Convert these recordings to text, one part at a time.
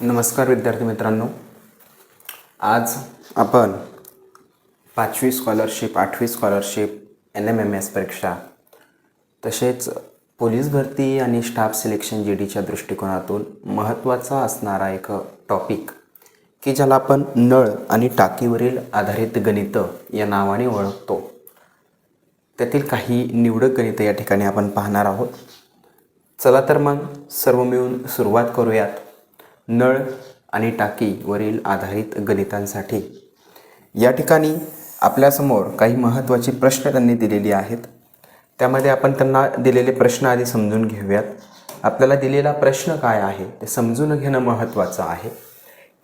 नमस्कार विद्यार्थी मित्रांनो, आज आपण 5वी स्कॉलरशिप, 8वी स्कॉलरशिप, NMMS परीक्षा तसेच पोलीस भरती आणि स्टाफ सिलेक्शन GDच्या दृष्टिकोनातून महत्त्वाचा असणारा एक टॉपिक की ज्याला आपण नळ आणि टाकीवरील आधारित गणित या नावाने ओळखतो, त्यातील काही निवडक गणित या ठिकाणी आपण पाहणार आहोत. चला तर मग सर्व मिळून सुरुवात करूयात. नळ आणि टाकीवरील आधारित गणितांसाठी या ठिकाणी आपल्यासमोर काही महत्त्वाचे प्रश्न त्यांनी दिलेले आहेत. त्यामध्ये आपण त्यांना दिलेले प्रश्न आधी समजून घेऊयात. आपल्याला दिलेला प्रश्न काय आहे ते समजून घेणं महत्त्वाचं आहे.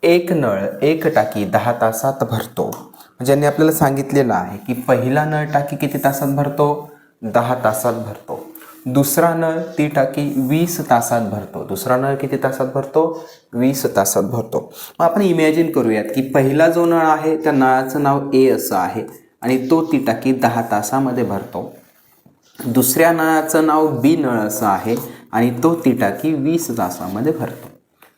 एक नळ एक टाकी 10 तासात भरतो. म्हणजे यांनी आपल्याला सांगितलेलं आहे की पहिला नळ टाकी किती तासात भरतो? 10 तासात भरतो. दुसरा नळ ती टाकी 20 तासात भरतो. दुसरा नळ किती तासात भरतो? 20 तासात भरतो. मग आपण इमॅजिन करूयात की पहिला जो नळ आहे त्या नळाचं नाव A असं आहे आणि तो ती टाकी 10 तासामध्ये भरतो. दुसऱ्या नळाचं नाव B नळ असं आहे आणि तो ती टाकी 20 तासामध्ये भरतो.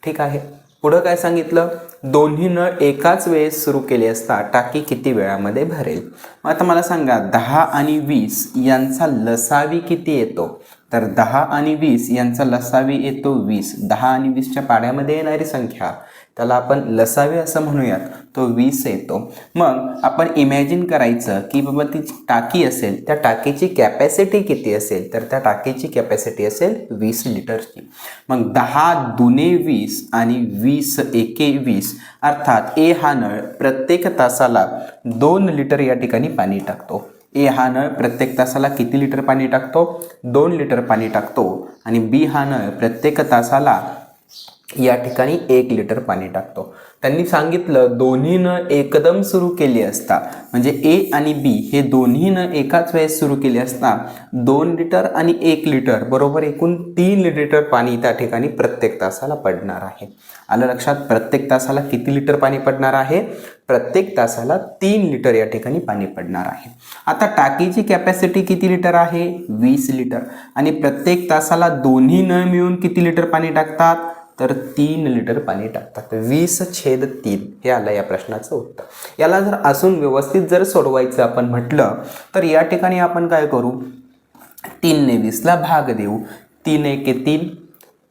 ठीक आहे. पुढं काय सांगितलं? दोन्ही नळ एकाच वेळेस सुरू केले असता टाकी किती वेळामध्ये भरेल? मग आता मला सांगा 10 आणि 20 यांचा लसावी किती येतो? तर 10 आणि 20 यांचा लसावी येतो 20. 10 आणि 20च्या पाड्यामध्ये येणारी संख्या त्याला आपण लसावी असं म्हणूयात, तो 20 येतो. मग आपण इमॅजिन करायचं की बाबा ती टाकी असेल, त्या टाकीची कॅपॅसिटी किती असेल? तर त्या टाकीची कॅपॅसिटी असेल 20 लिटरची. मग 10 दुने 20 आणि 20 एके 20 अर्थात A हा नळ प्रत्येक तासाला 2 लिटर या ठिकाणी पाणी टाकतो. A हा नळ प्रत्येक तासाला किती लिटर पाणी टाकतो? 2 लिटर पाणी टाकतो. आणि B हा नळ प्रत्येक तासाला या ठिकाणी 1 लिटर पाणी टाकतो. त्यांनी सांगितलं दोन्ही नळ एकदम सुरू केले असता, म्हणजे A आणि B हे दोन्ही नळ एकाच वेळेस सुरू केले असता 2 लिटर आणि 1 लिटर बरोबर एकूण 3 लिटर पाणी त्या ठिकाणी प्रत्येक तासाला पडणार आहे. आलं लक्षात? प्रत्येक तासाला किती लिटर पाणी पडणार आहे? प्रत्येक तासाला 3 लिटर या ठिकाणी पाणी पडणार आहे. आता टाकीची कॅपॅसिटी किती लिटर आहे? 20 लिटर. आणि प्रत्येक तासाला दोन्ही नळ मिळून किती लिटर पाणी टाकतात? तर 3 लिटर पाणी टाकतात. 20/3 हे आलं या प्रश्नाचं उत्तर. याला जर असून व्यवस्थित जर सोडवायचं आपण म्हटलं तर या ठिकाणी आपण काय करू? 3 ने 20ला भाग देऊ. 3 एके 3,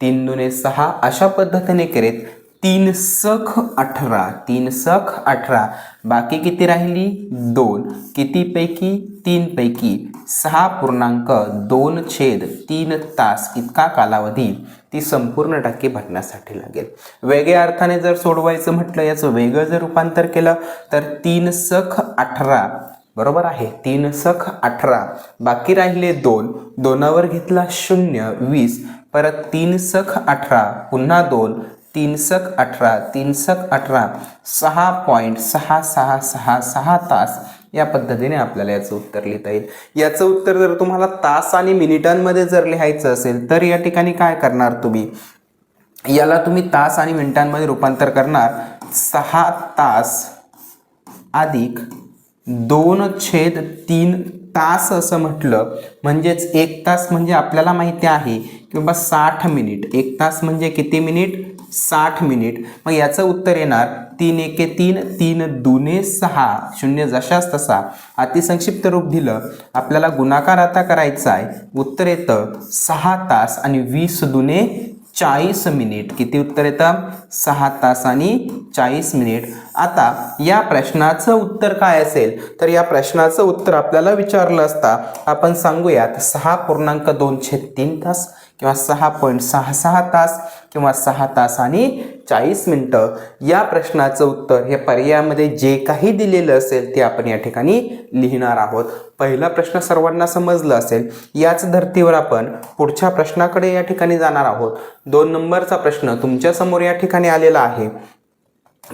3 दुने 6 अशा पद्धतीने करेत 3 सख 18. 3 सख 18. बाकी किती राहिली? 2. कितीपैकी? 3 पैकी 6.2/3 तास इतका कालावधी ती संपूर्ण टाकी भरण्यासाठी लागेल. वेगळ्या अर्थाने जर सोडवायचं म्हटलं, याचं वेगळं जर रूपांतर केलं तर 3 सख 18 बरोबर आहे. 3 सख 18. बाकी राहिले 2. 2वर घेतला 0, 20. परत 3 सख 18 पुन्हा 2. 3 सख 18. 3 सख 18 6.6666 तास. या पद्धतीने आपल्याला याचं उत्तर लिहिता येईल. याचं उत्तर जर तुम्हाला तास आणि मिनिटांमध्ये जर लिहायचं असेल तर या ठिकाणी काय करणार तुम्ही? याला तुम्ही तास आणि मिनिटांमध्ये रूपांतर करणार. 6 तास अधिक 2/3 तास असं म्हटलं म्हणजेच 1 तास म्हणजे आपल्याला माहिती आहे की बाबा 60 मिनिट. 1 तास म्हणजे किती मिनिट? 60 मिनिट. मग याचं उत्तर येणार 3 एके 3, 3 दुने 6, 0 जशास तसा. अतिसंक्षिप्त रूप दिलं, आपल्याला गुणाकार आता करायचा आहे. उत्तर येतं 6 तास आणि 20 दुने 40 मिनिट. किती उत्तर येतं? 6 तास आणि 40 मिनिट. आता या प्रश्नाचं उत्तर काय असेल? तर या प्रश्नाचं उत्तर आपल्याला विचारलं असता आपण सांगूयात 6.2/3 तास किंवा 6.66 तास किंवा 6 तास आणि 40 मिनिटं. या प्रश्नाचं उत्तर हे पर्यायामध्ये जे काही दिलेलं असेल ते आपण या ठिकाणी लिहिणार आहोत. पहिला प्रश्न सर्वांना समजला असेल. याच धर्तीवर आपण पुढच्या प्रश्नाकडे या ठिकाणी जाणार आहोत. 2 नंबरचा प्रश्न तुमच्या समोर या ठिकाणी आलेला आहे.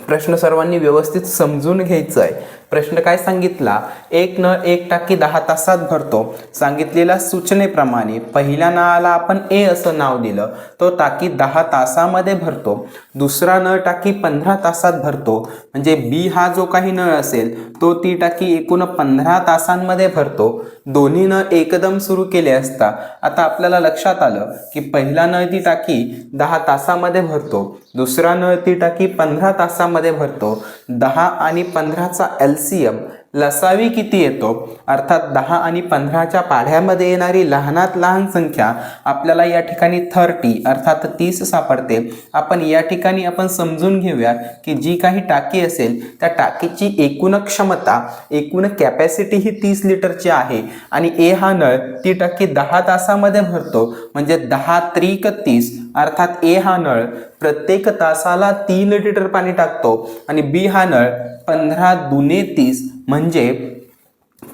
प्रश्न सर्वांनी व्यवस्थित समजून घ्यायचा आहे. प्रश्न काय सांगितला, एक नळ एक टाकी 10 तासात भरतो. सांगितलेल्या सूचनेप्रमाणे पहिल्या नळाला आपण ए असं नाव दिलं, तो टाकी 10 तासामध्ये भरतो. दुसरा नळ टाकी 15 तासात भरतो, म्हणजे बी हा जो काही नळ असेल तो ती टाकी एकूण 15 तासांमध्ये भरतो. दोन्ही नळ एकदम सुरू केले असता आता आपल्याला लक्षात आलं की पहिला नळ ती टाकी 10 तासामध्ये भरतो, दुसरा नळ ती टाकी 15 तासामध्ये भरतो. 10 आणि 15चा LCM लसावी किती येतो, अर्थात 10 आणि 15च्या पाढ्यामध्ये येणारी लहानात लहान संख्या आपल्याला या ठिकाणी 30 अर्थात 30 सापडते. आपण या ठिकाणी समजून घेऊया की जी काही टाकी असेल त्या टाकीची एकूण क्षमता, एकूण कॅपॅसिटी ही 30 लिटरची आहे आणि ए हा नळ ती टाकी 10 तासामध्ये भरतो, म्हणजे 10 त्रिक 30 अर्थात ए हा नळ प्रत्येक तासाला 3 लिटर पाणी टाकतो आणि बी हा नळ 15 दुने 30 म्हणजे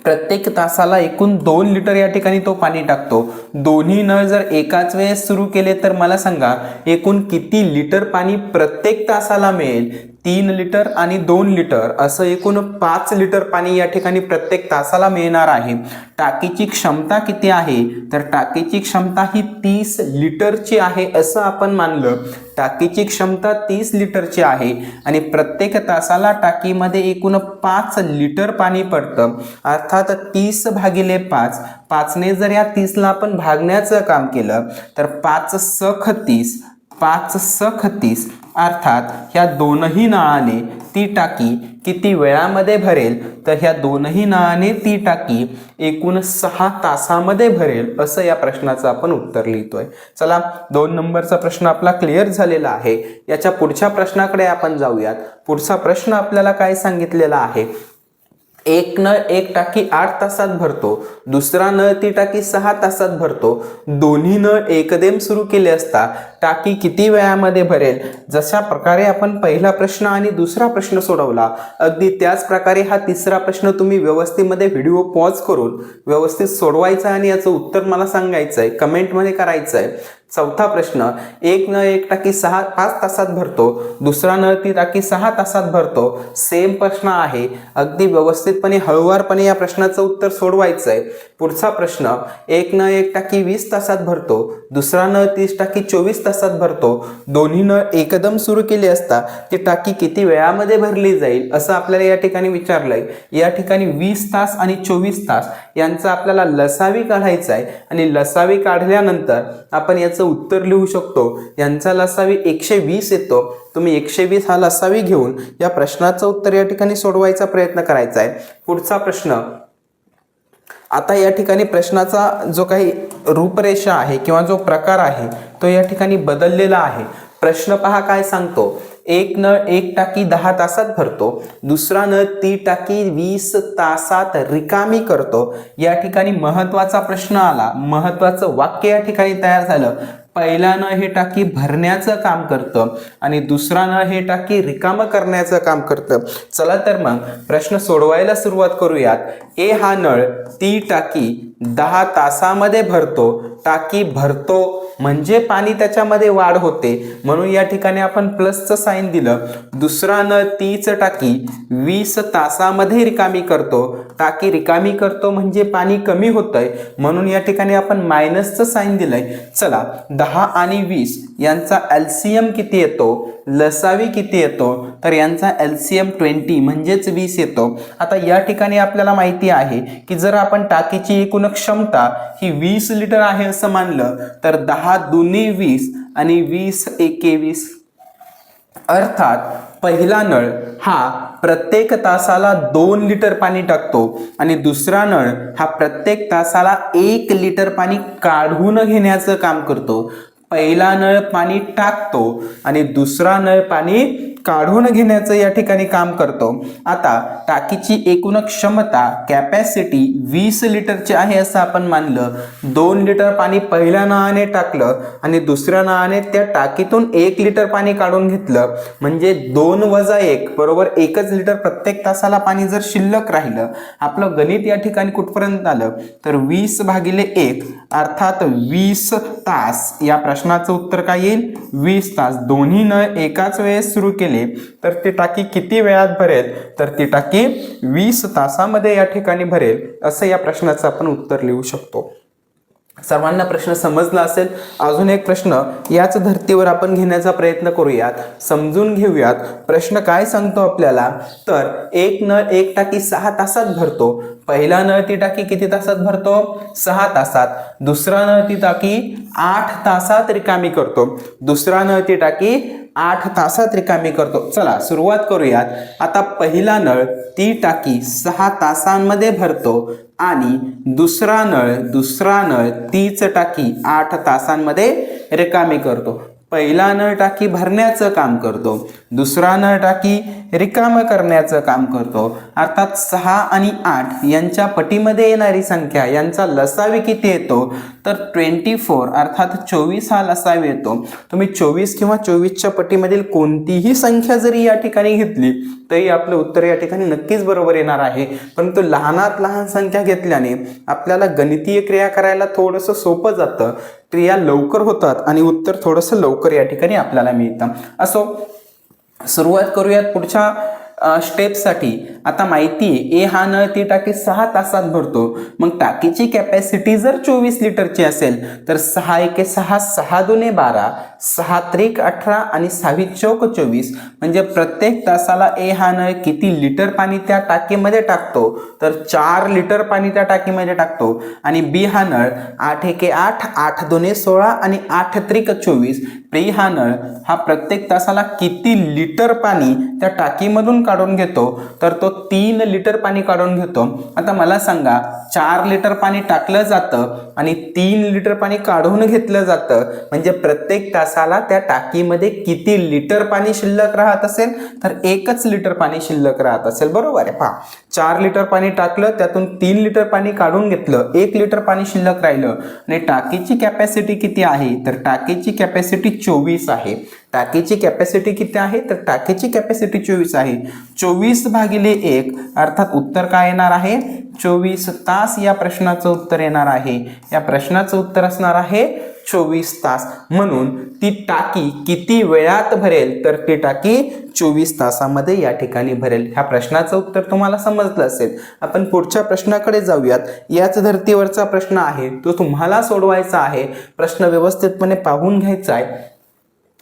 प्रत्येक तासाला एकूण 2 लिटर या ठिकाणी तो पाणी टाकतो. दोन्ही नळ जर एकाच वेळेस सुरू केले तर मला सांगा एकूण किती लिटर पाणी प्रत्येक तासाला मिळेल. 3 लिटर आणि 2 लिटर असं एकूण 5 लिटर पाणी या ठिकाणी प्रत्येक तासाला मिळणार आहे. टाकीची क्षमता किती आहे, तर टाकीची क्षमता ही 30 लिटरची आहे असं आपण मानलं. टाकीची क्षमता 30 लिटरची आहे आणि प्रत्येक तासाला टाकीमध्ये एकूण 5 लिटर पाणी पडतं, अर्थात 30 भागिले 5. 5ने जर या 30ला आपण भागण्याचं काम केलं तर 5 सख 30, 5 सख 30 अर्थात ह्या दोनही नळाने ती टाकी किती वेळामध्ये भरेल, तर ह्या दोनही नळाने ती टाकी एकूण 6 तासामध्ये भरेल असं या प्रश्नाचं आपण उत्तर लिहितोय. चला 2 नंबरचा प्रश्न आपला क्लिअर झालेला आहे. याच्या पुढच्या प्रश्नाकडे आपण जाऊयात. पुढचा प्रश्न आपल्याला काय सांगितलेला आहे, एक नळ एक टाकी 8 तासात भरतो, दुसरा नळ ती टाकी 6 तासात भरतो. दोन्ही नळ एकदम सुरू केले असता टाकी किती वेळामध्ये भरेल. जशा प्रकारे आपण पहिला प्रश्न आणि दुसरा प्रश्न सोडवला अगदी त्याच प्रकारे हा तिसरा प्रश्न तुम्ही व्यवस्थेमध्ये व्हिडिओ पॉज करून व्यवस्थित सोडवायचा आणि याचं उत्तर मला सांगायचं आहे, कमेंटमध्ये करायचं आहे. चौथा प्रश्न, एक नळ एक टाकी 5 तासात भरतो, दुसरा नळ ती टाकी 6 तासात भरतो. सेम प्रश्न आहे, अगदी व्यवस्थितपणे हळूवारपणे या प्रश्नाचं उत्तर सोडवायचं आहे. पुढचा प्रश्न, एक नळ एक टाकी 20 तासात भरतो, दुसरा नळ ती टाकी 24 तासात भरतो. दोन्ही नळ एकदम सुरू केले असता ती टाकी किती वेळामध्ये भरली जाईल असं आपल्याला या ठिकाणी विचारलंय. या ठिकाणी 20 तास आणि 24 तास यांचा आपल्याला लसावी काढायचा आहे आणि लसावी काढल्यानंतर आपण याचं उत्तर लिहू शकतो. यांचा लसावी 120 येतो. तुम्ही 120 हा लसावी घेऊन या प्रश्नाचं उत्तर या ठिकाणी सोडवायचा प्रयत्न करायचा आहे. पुढचा प्रश्न, आता या ठिकाणी प्रश्नाचा जो काही रूपरेषा आहे किंवा जो प्रकार आहे तो या ठिकाणी बदललेला आहे. प्रश्न पहा काय सांगतो, एक नळ एक टाकी 10 तासात भरतो, दुसरा नळ ती टाकी 20 तासात रिकामी करतो. या ठिकाणी महत्वाचा प्रश्न आला, महत्वाचं वाक्य या ठिकाणी तयार झालं. पहिला नळ हे टाकी भरण्याचं काम करतं आणि दुसरा नळ हे टाकी रिकामं करण्याचं काम करतं. चला तर मग प्रश्न सोडवायला सुरुवात करूयात. ए हा नळ ती टाकी 10 तासामध्ये भरतो. टाकी भरतो म्हणजे पाणी त्याच्यामध्ये वाढ होते म्हणून या ठिकाणी आपण प्लसचं साइन दिलं. दुसरा नळ तीच टाकी 20 तासामध्ये रिकामी करतो. टाकी रिकामी करतो म्हणजे पाणी कमी होतंय म्हणून या ठिकाणी आपण मायनसचं साइन दिलंय. चला 10 आणि 20 यांचा LCM किती येतो, लसावी किती येतो, तर यांचा LCM 20 म्हणजेच 20 येतो. आता या ठिकाणी आपल्याला माहिती आहे की जर आपण टाकीची एकूण क्षमता ही 20 लिटर आहे असं मानलं तर 10 दुनी 20 आणि 20 एके 20 अर्थात पहिला नळ हा प्रत्येक तासाला 2 लिटर पाणी टाकतो आणि दुसरा नळ हा प्रत्येक तासाला 1 लिटर पाणी काढून घेण्याचं काम करतो. पहिला नळ पाणी टाकतो आणि दुसरा नळ पाणी काढून घेण्याचं या ठिकाणी काम करतो. आता टाकीची एकूण क्षमता कॅपॅसिटी 20 लिटरची आहे असं आपण मानलं. 2 लिटर पाणी पहिल्या नळाने टाकलं आणि दुसऱ्या नळाने त्या टाकीतून 1 लिटर पाणी काढून घेतलं म्हणजे 2 वजा 1 बरोबर 1च लिटर प्रत्येक तासाला पाणी जर शिल्लक राहिलं. आपलं गणित या ठिकाणी कुठपर्यंत आलं तर 20 भागिले 1 अर्थात 20 तास. या प्रश्नाचं उत्तर काय येईल, 20 तास. दोन्ही नळ एकाच वेळेस सुरू केले केली तर ती टाकी किती वेळात भरेल, तर ती टाकी 20 तासामध्ये या ठिकाणी भरेल, असं या प्रश्नाचं आपण उत्तर लिहू शकतो. सर्वांना प्रश्न समजला असेल. अजून एक प्रश्न याच धर्तीवर आपण घेण्याचा प्रयत्न करूयात, समजून घेऊयात. प्रश्न काय सांगतो आपल्याला, तर एक नळ एक टाकी 6 तासात भरतो. पहिला नळ ती टाकी किती तासात भरतो, 6 तासात. दुसरा नळ ती टाकी 8 तासात रिकामी करतो. दुसरा नळ ती टाकी 8 तासात रिकामी करतो. चला सुरुवात करूयात. आता पहिला नळ ती टाकी 6 तासांमध्ये भरतो आणि दुसरा नळ तीच टाकी 8 तासांमध्ये रिकामी करतो. पहिला नळ टाकी भरण्याचं काम करतो, दुसरा नळ टाकी रिकाम करण्याचं काम करतो. अर्थात 6 आणि 8 यांच्या पटीमध्ये येणारी संख्या यांचा लसावी किती येतो, तर 24 अर्थात 24 हा लसावी येतो. तुम्ही 24 किंवा 24च्या पटीमधील कोणतीही संख्या जरी या ठिकाणी घेतली तरी आपलं उत्तर या ठिकाणी नक्कीच बरोबर येणार आहे. परंतु लहानात लहान संख्या घेतल्याने आपल्याला गणितीय क्रिया करायला थोडंसं सोपं जातं, क्रिया लवकर होतात आणि उत्तर थोडंसं लवकर या ठिकाणी आपल्याला मिळतं. असो, सुरुवात करूयात पुढच्या स्टेपसाठी. आता माहिती आहे ए हा नळ ती टाकी 6 तासात भरतो. मग टाकीची कॅपॅसिटी जर 24 लिटरची असेल तर 6 एके 6, 6 दुने 12, 6 त्रिक 18 आणि 6 चौक 24, म्हणजे प्रत्येक तासाला ए हा नळ किती लिटर पाणी त्या टाकीमध्ये टाकतो, तर 4 लिटर पाणी त्या टाकीमध्ये टाकतो. आणि बी हा नळ 8 एके 8, 8 दुने 16 आणि 8 त्रिक 24, बी हा नळ हा प्रत्येक तासाला किती लिटर पाणी त्या टाकीमधून काढून घेतो, तर तो 3 लिटर पाणी काढून घेतो. आता मला सांगा, 4 लिटर पाणी टाकलं जातं आणि 3 लिटर पाणी काढून घेतलं जातं, म्हणजे प्रत्येक तासाला त्या टाकीमध्ये किती लिटर पाणी शिल्लक राहत असेल, तर 1च लिटर पाणी शिल्लक राहत असेल. बरोबर आहे. पहा, 4 लिटर पाणी टाकलं, त्यातून 3 लिटर पाणी काढून घेतलं, 1 लिटर पाणी शिल्लक राहिलं. आणि टाकीची कॅपॅसिटी किती आहे, तर टाकीची कॅपॅसिटी 24 आहे. टाकीची कॅपॅसिटी किती आहे, तर टाकीची कॅपॅसिटी 24 आहे. 24 भागिले 1 अर्थात उत्तर काय येणार आहे, 24 तास या प्रश्नाचं उत्तर येणार आहे. या प्रश्नाचं उत्तर असणार आहे 24 तास. म्हणून ती टाकी किती वेळात भरेल, तर ती टाकी 24 तासामध्ये या ठिकाणी भरेल. ह्या प्रश्नाचं उत्तर तुम्हाला समजलं असेल. आपण पुढच्या प्रश्नाकडे जाऊयात. याच धर्तीवरचा प्रश्न आहे, तो तुम्हाला सोडवायचा आहे. प्रश्न व्यवस्थितपणे पाहून घ्यायचा आहे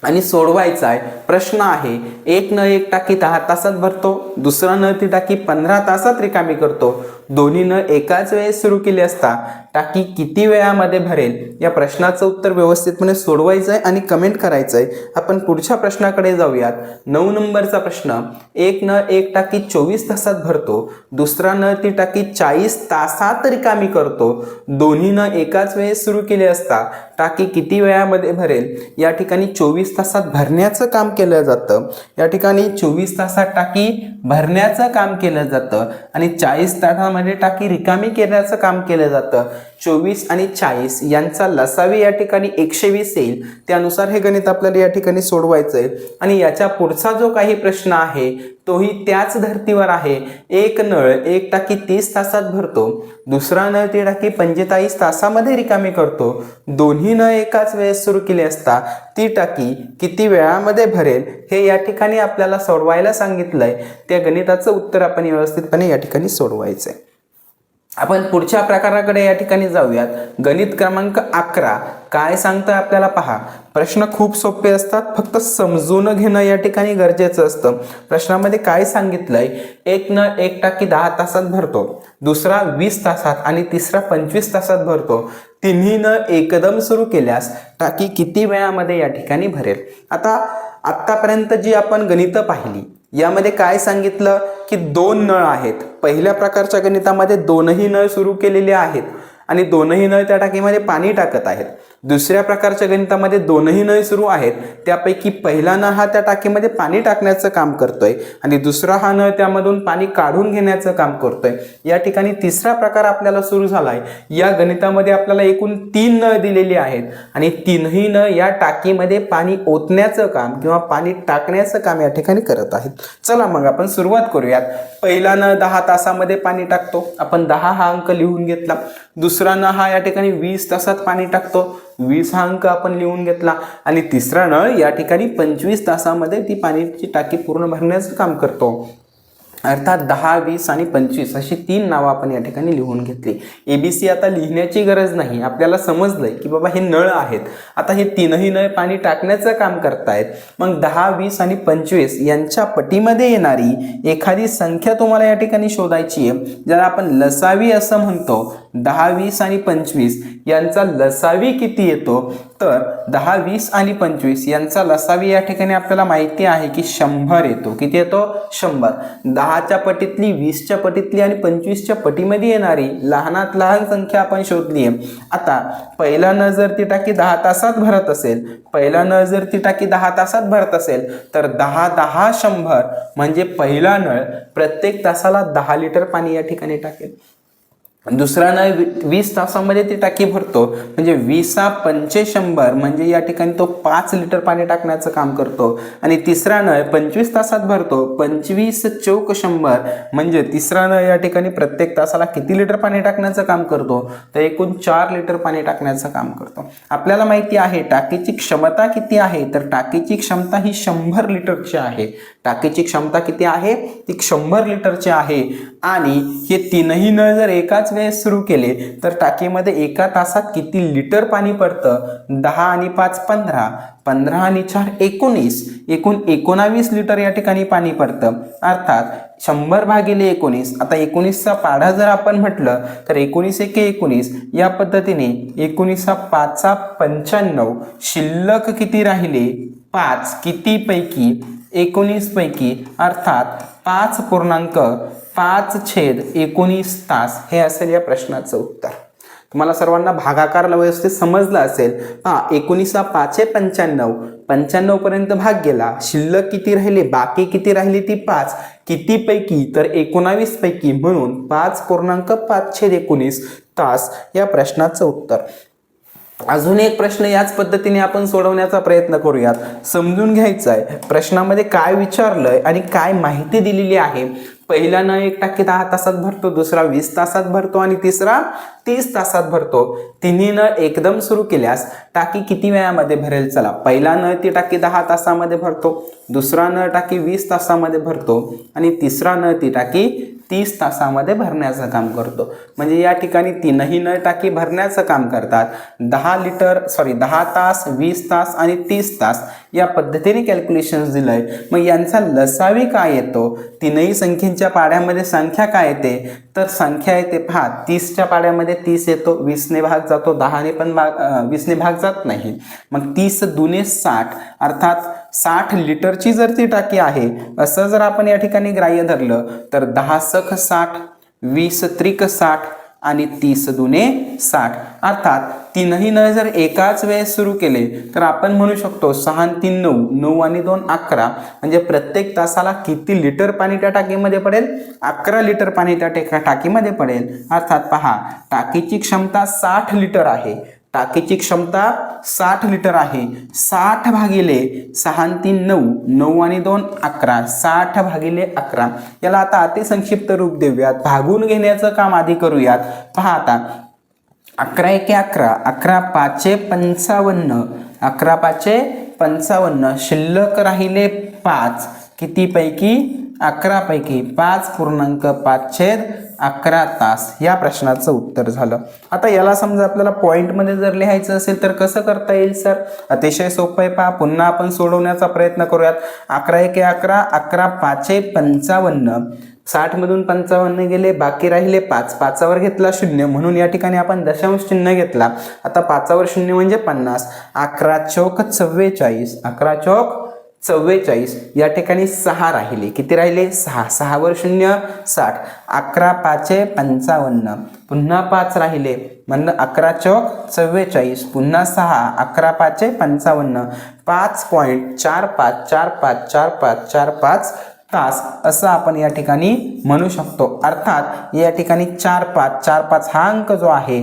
आणि सोडवायचा आहे. प्रश्न आहे, एक नळ एक टाकी 10 तासात भरतो, दुसरा नळ ती टाकी 15 तासात रिकामी करतो. दोन्ही नळ एकाच वेळेस सुरू केले असता टाकी किती वेळामध्ये भरेल. या प्रश्नाचं उत्तर व्यवस्थितपणे सोडवायचं आहे आणि कमेंट करायचं आहे. आपण पुढच्या प्रश्नाकडे जाऊयात. 9 नंबरचा प्रश्न, एक नळ एक टाकी 24 तासात भरतो, दुसरा नळ ती टाकी 40 तासात रिकामी करतो. दोन्ही नळ एकाच वेळेस सुरू केले असता टाकी किती वेळामध्ये भरेल. या ठिकाणी 24 तासात भरण्याचं काम केलं जातं. या ठिकाणी 24 तासात टाकी भरण्याचं काम केलं जातं आणि 40 तासामध्ये टाकी रिकामी करण्याचं काम केलं जातं. 24 आणि 40 यांचा लसावी या ठिकाणी 120 येईल. त्यानुसार हे गणित आपल्याला या ठिकाणी सोडवायचं आहे. आणि याच्या पुढचा जो काही प्रश्न आहे तोही त्याच धर्तीवर आहे. एक नळ एक टाकी 30 तासात भरतो, दुसरा नळ ती टाकी 45 तासामध्ये रिकामी करतो. दोन्ही नळ एकाच वेळेस सुरू केले असता ती टाकी किती वेळामध्ये भरेल, हे या ठिकाणी आपल्याला सोडवायला सांगितलंय. त्या गणिताचं उत्तर आपण व्यवस्थितपणे या ठिकाणी सोडवायचं आहे. आपण पुढच्या प्रकाराकडे या ठिकाणी जाऊयात. गणित क्रमांक 11 काय सांगतं आपल्याला पहा. प्रश्न खूप सोपे असतात, फक्त समजून घेणं या ठिकाणी गरजेचं असतं. प्रश्नामध्ये काय सांगितलंय, एक नळ एक टाकी 10 तासात भरतो, दुसरा 20 तासात आणि तिसरा 25 तासात भरतो. तिन्ही नळ एकदम सुरू केल्यास टाकी किती वेळामध्ये या ठिकाणी भरेल. आता आत्तापर्यंत जी आपण गणितं पाहिली यामध्ये काय सांगितलं की 2 नळ आहेत. पहिल्या प्रकारच्या गणितामध्ये दोनही नळ सुरू केलेले आहेत आणि दोनही नळ त्या टाकीमध्ये पाणी टाकत आहेत. दुसऱ्या प्रकारच्या गणितामध्ये दोनही नळ सुरू आहेत, त्यापैकी पहिला नळ हा त्या टाकीमध्ये पाणी टाकण्याचं काम करतोय आणि दुसरा हा नळ त्यामधून पाणी काढून घेण्याचं काम करतोय. या ठिकाणी तिसरा प्रकार आपल्याला सुरू झालाय. या गणितामध्ये आपल्याला एकूण 3 नळ दिलेले आहेत आणि तीनही नळ या टाकीमध्ये पाणी ओतण्याचं काम किंवा पाणी टाकण्याचं काम या ठिकाणी करत आहेत. चला मग आपण सुरुवात करूयात. पहिला नळ 10 तासामध्ये पाणी टाकतो, आपण 10 हा अंक लिहून घेतला. दुसरा नळ हा या ठिकाणी 20 तासात पाणी टाकतो. 20 हा अंक आपण लिहून घेतला. आणि तिसरा नळ या ठिकाणी 25 तासामध्ये ती पाण्याची टाकी पूर्ण भरण्याचं काम करतो. अर्थात 10, 20 आणि 25 अशी 3 नावं आपण या ठिकाणी लिहून घेतली. ABC आता लिहिण्याची गरज नाही, आपल्याला समजलंय की बाबा हे नळ आहेत. आता हे तीनही नळ पाणी टाकण्याचं काम करतायत. मग 10, 20 आणि 25 यांच्या पटीमध्ये येणारी एखादी संख्या तुम्हाला या ठिकाणी शोधायची आहे, ज्याला आपण लसावी असं म्हणतो. 10, 20 आणि 25 यांचा लसावी किती येतो? तर 10, 20 आणि 25 यांचा लसावी या ठिकाणी आपल्याला माहिती आहे की 100 येतो. किती येतो? 100. 10च्या पटीतली, 20च्या पटीतली आणि 25च्या पटीमध्ये येणारी लहानात लहान संख्या आपण शोधली आहे. आता पहिला नळ जर ती टाकी 10 तासात भरत असेल, तर 10, 10, 100 म्हणजे पहिला नळ प्रत्येक तासाला 10 लिटर पाणी या ठिकाणी टाकेल. दुसरा नळ 20 तासामध्ये ती टाकी भरतो, म्हणजे 20 पंचे 100 म्हणजे या ठिकाणी तो 5 लिटर पाणी टाकण्याचं काम करतो. आणि तिसरा नळ 25 तासात भरतो, 25 चौक 100 म्हणजे तिसरा नळ या ठिकाणी प्रत्येक तासाला किती लिटर पाणी टाकण्याचं काम करतो? तर एकूण 4 लिटर पाणी टाकण्याचं काम करतो. आपल्याला माहिती आहे टाकीची क्षमता किती आहे, तर टाकीची क्षमता ही 100 लिटरची आहे. टाकीची क्षमता किती आहे? ती 100 लिटरची आहे. आणि हे तीनही नळ जर एकाच वेळेस सुरू केले तर टाकीमध्ये एका तासात किती लिटर पाणी पडतं? 10 आणि 5 15, 15 आणि 4 19, एकूण 19 लिटर या ठिकाणी पाणी पडतं. अर्थात 100 भागिले 19. आता 19चा पाढा जर आपण म्हटलं तर 19 एके 19, या पद्धतीने 19 5 95, शिल्लक किती राहिले? 5. किती पैकी? 19 पैकी. अर्थात 5.5/19 तास हे असेल या प्रश्नाचं उत्तर. तुम्हाला सर्वांना भागाकार व्यवस्थित समजला असेल. 19 5 95, 95 पर्यंत भाग गेला, शिल्लक किती राहिले? बाकी किती राहिली? ती 5. किती पैकी? तर 19 पैकी, म्हणून 5.5/19 तास या प्रश्नाचं उत्तर. अजून एक प्रश्न याच पद्धतीने आपण सोडवण्याचा प्रयत्न करूयात. समजून घ्यायचा आहे प्रश्नामध्ये काय विचारलंय आणि काय माहिती दिलेली आहे. पहिला नळ एक टाकी 10 तासात भरतो, दुसरा 20 तासात भरतो आणि तिसरा 30 तासात भरतो. तिन्ही नळ एकदम सुरू केल्यास टाकी किती वेळामध्ये भरेल? चला, पहिला नळ ती टाकी 10 तासामध्ये भरतो, दुसरा नळ टाकी 20 तासामध्ये भरतो आणि तिसरा नळ ती टाकी 30 तासामध्ये भरण्याचं काम करतो. म्हणजे या ठिकाणी तीनही नळ टाकी भरण्याचं काम करतात. 10 तास, 20 तास आणि 30 तास या पद्धतीने कॅल्क्युलेशन्स दिलंय. मग यांचा लसावी काय येतो? तीनही संख्येच्या पाड्यामध्ये संख्या काय येते? तर संख्या येते पहा, 30च्या पाड्यामध्ये 30 येतो, 20ने भाग जातो, 10ने पण 20ने भाग जात नाही. मग 30 दुने 60, अर्थात 60 लिटरची जर ती टाकी आहे असं जर आपण या ठिकाणी ग्राह्य धरलं तर 10 सख 60, 20 त्रिक 60 आणि 30 दुने 60. अर्थात तीनही नळ जर एकाच वेळेस सुरू केले तर आपण म्हणू शकतो 6 आणि 3 9, 9 आणि 2 11, म्हणजे प्रत्येक तासाला किती लिटर पाणी त्या टाकीमध्ये पडेल? 11 लिटर पाणी त्या टाकीमध्ये पडेल. अर्थात पहा, टाकीची क्षमता 60 लिटर आहे. टाकीची क्षमता 60 लिटर आहे. 60 भागिले 6 आणि 3 9, 9 आणि 2 11, 60 भागिले 11. याला आता अतिसंक्षिप्त रूप देऊयात, भागून घेण्याचं काम आधी करूयात. पहा आता, 11 एके 11, 11 5 55, 11 5 55, शिल्लक राहिले 5. किती पैकी? 11 पैकी. 5.5/11 तास या प्रश्नाचं उत्तर झालं. आता याला समजा आपल्याला पॉइंटमध्ये जर लिहायचं असेल तर कसं करता येईल सर? अतिशय सोपं आहे. पहा, पुन्हा आपण सोडवण्याचा प्रयत्न करूयात. 11 एके 11, 11 5 55, 60 मधून 55 गेले, बाकी राहिले 5. 5वर घेतला 0, म्हणून या ठिकाणी आपण दशांश चिन्ह घेतला. आता 5वर 0 म्हणजे 50. 11 चौक 44, 11 चौक 44, या ठिकाणी 6 राहिले. किती राहिले? 6. 6वर 0 60. 11 5 55, पुन्हा 5 राहिले, म्हणजे 11 चौक 44, पुन्हा 6, 11 5 55, 5.45454545 तास असं आपण या ठिकाणी म्हणू शकतो. अर्थात या ठिकाणी 4 5 4 5 हा अंक जो आहे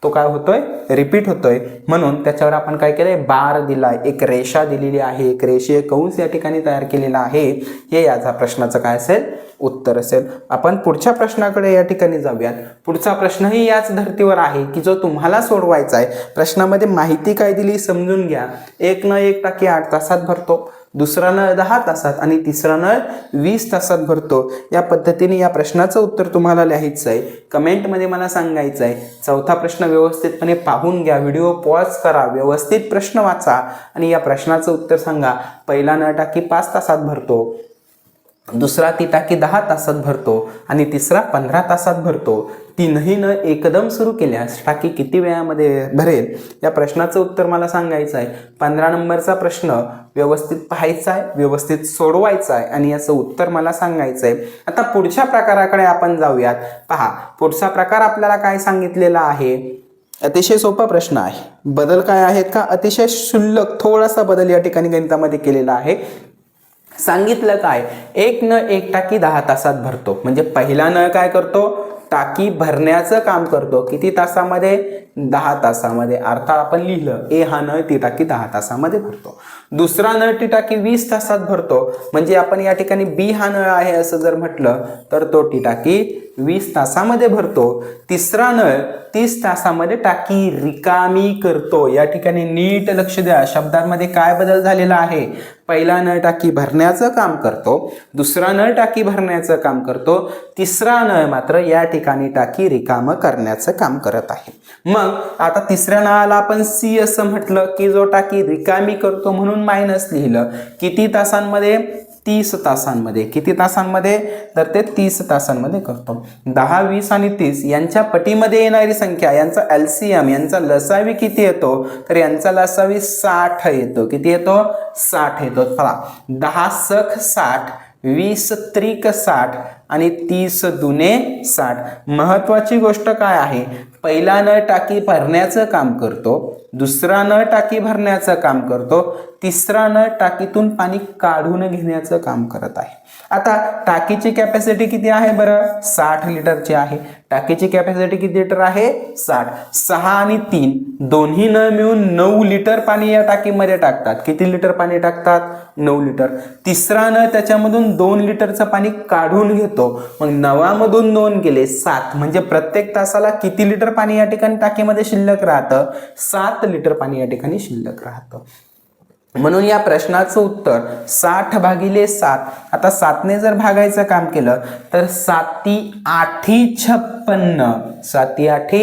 तो काय होतोय, रिपीट होतोय. म्हणून त्याच्यावर आपण काय केलंय, बार दिलाय, एक रेषा दिलेली आहे, एक रेषीय कंस या ठिकाणी तयार केलेला आहे. हे याचा प्रश्नाचं काय असेल, उत्तर असेल. आपण पुढच्या प्रश्नाकडे या ठिकाणी जाऊयात. पुढचा प्रश्नही याच धर्तीवर आहे की जो तुम्हाला सोडवायचा आहे. प्रश्नामध्ये माहिती काय दिली समजून घ्या. एक नळ 1 टाकी 8 तासात भरतो, दुसरा नळ 10 तासात आणि तिसरा नळ 20 तासात भरतो. या पद्धतीने या प्रश्नाचं उत्तर तुम्हाला लिहायचं आहे. कमेंटमध्ये मला सांगायचं आहे. चौथा प्रश्न व्यवस्थितपणे पाहून घ्या, व्हिडिओ पॉज करा, व्यवस्थित प्रश्न वाचा आणि या प्रश्नाचं उत्तर सांगा. पहिला नळ टाकी 5 तासात भरतो, दुसरा ती टाकी 10 तासात भरतो आणि तिसरा 15 तासात भरतो. तीनही नळ एकदम सुरू केल्यास टाकी किती वेळामध्ये भरेल, या प्रश्नाचं उत्तर मला सांगायचं आहे. 15 नंबरचा प्रश्न व्यवस्थित पाहायचा आहे, व्यवस्थित सोडवायचा आहे आणि याचं उत्तर मला सांगायचं आहे. आता पुढच्या प्रकाराकडे आपण जाऊयात. पहा, पुढचा प्रकार आपल्याला काय सांगितलेला आहे. अतिशय सोपा प्रश्न आहे. बदल काय आहेत का, अतिशय क्षुल्लक थोडासा बदल या ठिकाणी गणितामध्ये केलेला आहे. सांगितलं काय, एक नळ 1 टाकी 10 तासात भरतो. म्हणजे पहिला नळ काय करतो, टाकी भरण्याचं काम करतो. किती तासामध्ये, 10 तासामध्ये. अर्थात आपण लिहिलं ए हा नळ ती टाकी 10 तासामध्ये भरतो. दुसरा नळ ती टाकी 20 तासात भरतो. म्हणजे आपण या ठिकाणी बी हा नळ आहे असं जर म्हटलं तर तो ती टाकी 20 तासामध्ये भरतो. तिसरा नळ 30 तासामध्ये टाकी रिकामी करतो. या ठिकाणी नीट लक्ष द्या, शब्दांमध्ये काय बदल झालेला आहे. पहिला नळ टाकी भरण्याचं काम करतो, दुसरा नळ टाकी भरण्याचं काम करतो, तिसरा नळ मात्र या ठिकाणी टाकी रिकाम करण्याचं काम करत आहे. मग आता तिसऱ्या नळाला आपण सी असं म्हटलं की जो टाकी रिकामी करतो म्हणून मायनस लिहिलं. किती तासांमध्ये, 30 तासांमध्ये. किती तासांमध्ये, तर ते 30 तासांमध्ये करतो. 10, 20 आणि 30 यांच्या पटीमध्ये येणारी संख्या, यांचा LCM, यांचा लसावी किती येतो, तर यांचा लसावी 60 येतो. किती येतो, 60 येतो. चला, 10 सख 60, 20 त्रिक 60 आणि 30 दुने 60. महत्वाची गोष्ट काय आहे, पहिला नळ टाकी भरण्याचं काम करतो, दुसरा नळ टाकी भरण्याचं काम करतो, तिसरा नळ टाकीतून पाणी काढून घेण्याचं काम करत आहे. आता टाकीची कॅपॅसिटी किती आहे बरं, 60 लिटरची आहे. टाकीची कॅपॅसिटी किती लिटर आहे, 60. 6 आणि 3 दोन्ही नळ मिळून 9 लिटर पाणी या टाकीमध्ये टाकतात. किती लिटर पाणी टाकतात, 9 लिटर. तिसरा नळ त्याच्यामधून 2 लिटरचं पाणी काढून घेतो. मग 9 मधून 2 गेले 7, म्हणजे प्रत्येक तासाला किती लिटर पाणी या ठिकाणी टाकीमध्ये शिल्लक राहतं, 7 लिटर पाणी या ठिकाणी शिल्लक राहतं. म्हणून या प्रश्नाचं उत्तर 60 भागिले 7. आता 7ने जर भागायचं काम केलं तर 7 8 56. 7 8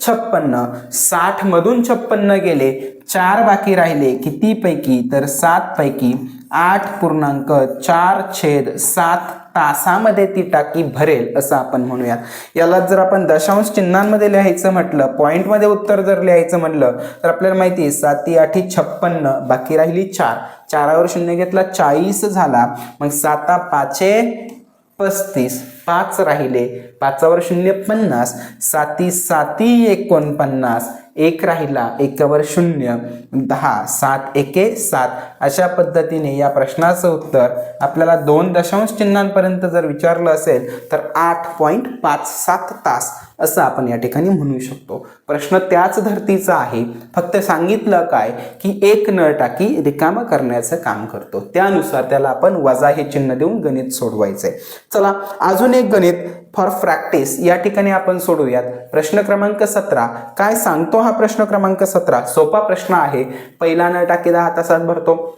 56. 60 मधून 56 गेले, 4 बाकी राहिले. किती पैकी, तर 7 पैकी. 8.4/7 तासामध्ये ती टाकी भरेल असं आपण म्हणूयात. याला जर आपण दशांश चिन्हांमध्ये लिहायचं म्हटलं, पॉइंटमध्ये उत्तर जर लिहायचं म्हटलं तर आपल्याला माहिती आहे 7 8 56, बाकी राहिली 4. 4वर 0 घेतला, 40 झाला. मग 7 5 35, 5 राहिले. 5वर 0 50, 7 7 49, 1 राहिला, 1वर 0 10, 7 1 7. अशा पद्धतीने या प्रश्नाचं उत्तर आपल्याला 2 दशांश चिन्हांपर्यंत जर विचारलं असेल तर 8.57 तास असं आपण या ठिकाणी म्हणू शकतो. प्रश्न त्याच धर्तीचा आहे, फक्त सांगितलं काय की एक नळ टाकी रिकाम करण्याचं काम करतो. त्यानुसार त्याला आपण वजा हे चिन्ह देऊन गणित सोडवायचंय. चला, अजून एक गणित फॉर प्रॅक्टिस या ठिकाणी आपण सोडूयात. प्रश्न क्रमांक 17 काय सांगतो हा प्रश्न क्रमांक 17. सोपा प्रश्न आहे. पहिला नळ टाकी 10 तासात भरतो,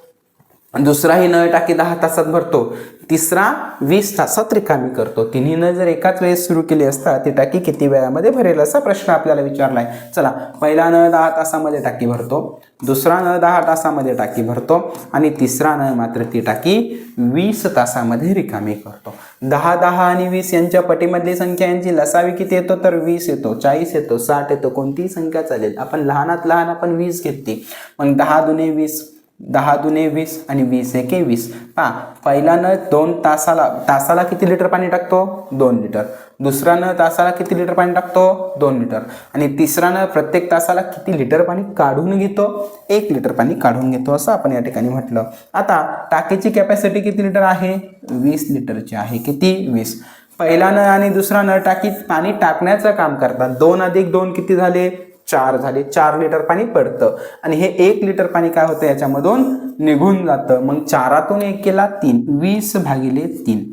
दुसराही नळ टाकी 10 तासात भरतो, तिसरा 20 तासात रिकामी करतो. तिन्ही नळ जर एकाच वेळेस सुरू केली असता ती टाकी किती वेळामध्ये भरेल असा प्रश्न आपल्याला विचारलाय. चला, पहिला नळ 10 तासामध्ये टाकी भरतो, दुसरा नळ 10 तासामध्ये टाकी भरतो आणि तिसरा नळ मात्र ती टाकी 20 तासामध्ये रिकामी करतो. 10 10 आणि 20 यांच्या पटीमधली संख्या यांची लसावी किती येतो, तर 20 येतो, 40 येतो, 60 येतो, कोणतीही संख्या चालेल. आपण लहानात लहान आपण 20 घेतली. मग 10 दुने 20, 10 दुने 20 आणि 20 एके 20. पहा, पहिला नळ 2 तासाला किती लिटर पाणी टाकतो, 2 लिटर. दुसरा नळ तासाला किती लिटर पाणी टाकतो, 2 लिटर. आणि तिसरा नळ प्रत्येक तासाला किती लिटर पाणी काढून घेतो, 1 लिटर पाणी काढून घेतो असं आपण या ठिकाणी म्हटलं. आता टाकीची कॅपॅसिटी किती लिटर आहे, 20 लिटरची आहे. किती, 20. पहिला नळ आणि दुसरा नळ टाकीत पाणी टाकण्याचं काम करतात. 2 अधिक 2 किती झाले, 4 झाले, 4 लिटर पाणी पडतं आणि हे 1 लिटर पाणी काय होतं याच्यामधून निघून जातं. मग 4तून 1 केला 3, 20/3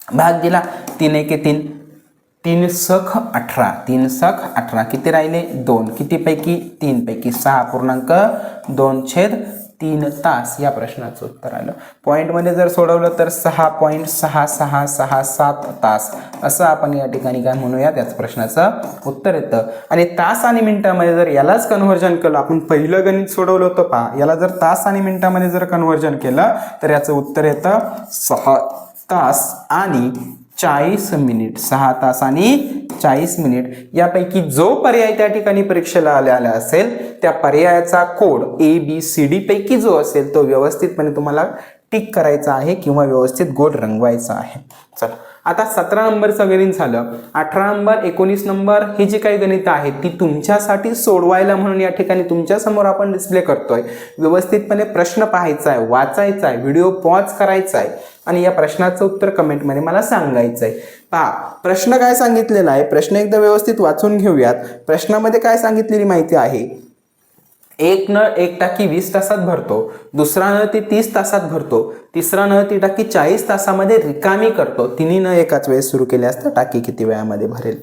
भाग दिला, 3 1 3, 3 सख 18, 3 सख 18, किती राहिले 2, कितीपैकी 3 पैकी 6.2/3 तास या प्रश्नाचं उत्तर आलं. पॉईंटमध्ये जर सोडवलं तर 6.6667 तास असं आपण या ठिकाणी काय म्हणूया त्याच प्रश्नाचं उत्तर येतं. आणि तास आणि मिनिटामध्ये जर यालाच कन्व्हर्जन केलं, आपण पहिलं गणित सोडवलं होतं पहा, याला जर तास आणि मिनिटामध्ये जर कन्व्हर्जन केलं तर याचं उत्तर येतं 6 तास आणि 40 मिनिट. 6 तास आणि 40 मिनिट यापैकी जो पर्याय त्या ठिकाणी परीक्षेला आलेला असेल त्या पर्यायाचा कोड ABCD पैकी जो असेल तो व्यवस्थितपणे तुम्हाला टिक करायचा आहे किंवा व्यवस्थित गोल रंगवायचा आहे. चला आता 17 नंबरचं गणित झालं. 18 नंबर 19 नंबर ही जी काही गणितं आहेत ती तुमच्यासाठी सोडवायला म्हणून या ठिकाणी तुमच्या समोर आपण डिस्प्ले करतोय. व्यवस्थितपणे प्रश्न पाहायचा आहे, वाचायचा आहे, व्हिडिओ पॉज करायचा आहे आणि या प्रश्नाचं उत्तर कमेंटमध्ये मला सांगायचं आहे. पहा प्रश्न काय सांगितलेला आहे, प्रश्न एकदा व्यवस्थित वाचून घेऊयात. प्रश्नामध्ये काय सांगितलेली माहिती आहे, एक नळ 1 टाकी 20 तासात भरतो, दुसरा नळ ती 30 तासात भरतो, तिसरा नळ ती टाकी 40 तासामध्ये रिकामी करतो. तिन्ही नळ एकाच वेळेस सुरू केले असता टाकी किती वेळामध्ये भरेल.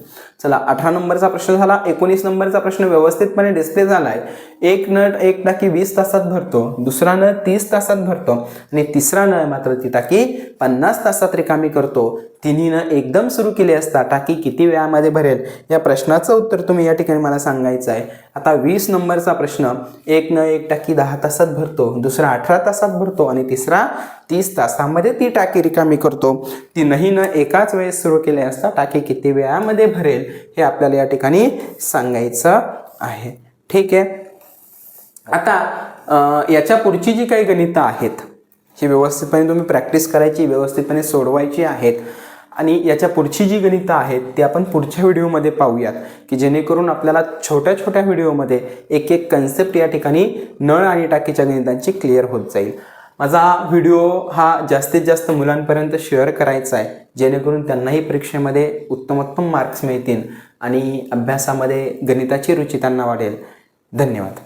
चला 18 नंबरचा प्रश्न झाला. 19 नंबरचा प्रश्न व्यवस्थितपणे डिस्प्ले झाला आहे. एक नळ 1 टाकी 20 तासात भरतो, दुसरा नळ 30 तासात भरतो आणि तिसरा नळ मात्र ती टाकी 50 तासात रिकामी करतो. तिन्ही नळ एकदम सुरू केले असता टाकी किती वेळामध्ये भरेल या प्रश्नाचं उत्तर तुम्ही या ठिकाणी मला सांगायचं आहे. आता 20 नंबरचा प्रश्न, एक नळ 1 टाकी 10 तासात भरतो, दुसरा 18 तासात भरतो आणि तिसरा 30 तासामध्ये ती टाकी रिकामी करतो. तीनही नळ एकाच वेळेस सुरू केले असता टाकी किती वेळामध्ये भरेल हे आपल्याला या ठिकाणी सांगायचं आहे. ठीक आहे. आता याच्या पुढची जी काही गणितं आहेत ही व्यवस्थितपणे तुम्ही प्रॅक्टिस करायची, व्यवस्थितपणे सोडवायची आहेत आणि याच्या पुढची जी गणितं आहेत ती आपण पुढच्या व्हिडिओमध्ये पाहूयात की जेणेकरून आपल्याला छोट्या छोट्या व्हिडिओमध्ये एक एक कन्सेप्ट या ठिकाणी नळ आणि टाकीच्या गणितांची क्लिअर होत जाईल. माझा व्हिडिओ हा जास्तीत जास्त मुलांपर्यंत शेअर करायचा आहे जेणेकरून त्यांनाही परीक्षेमध्ये उत्तमोत्तम मार्क्स मिळतील आणि अभ्यासामध्ये गणिताची रुची त्यांना वाढेल. धन्यवाद.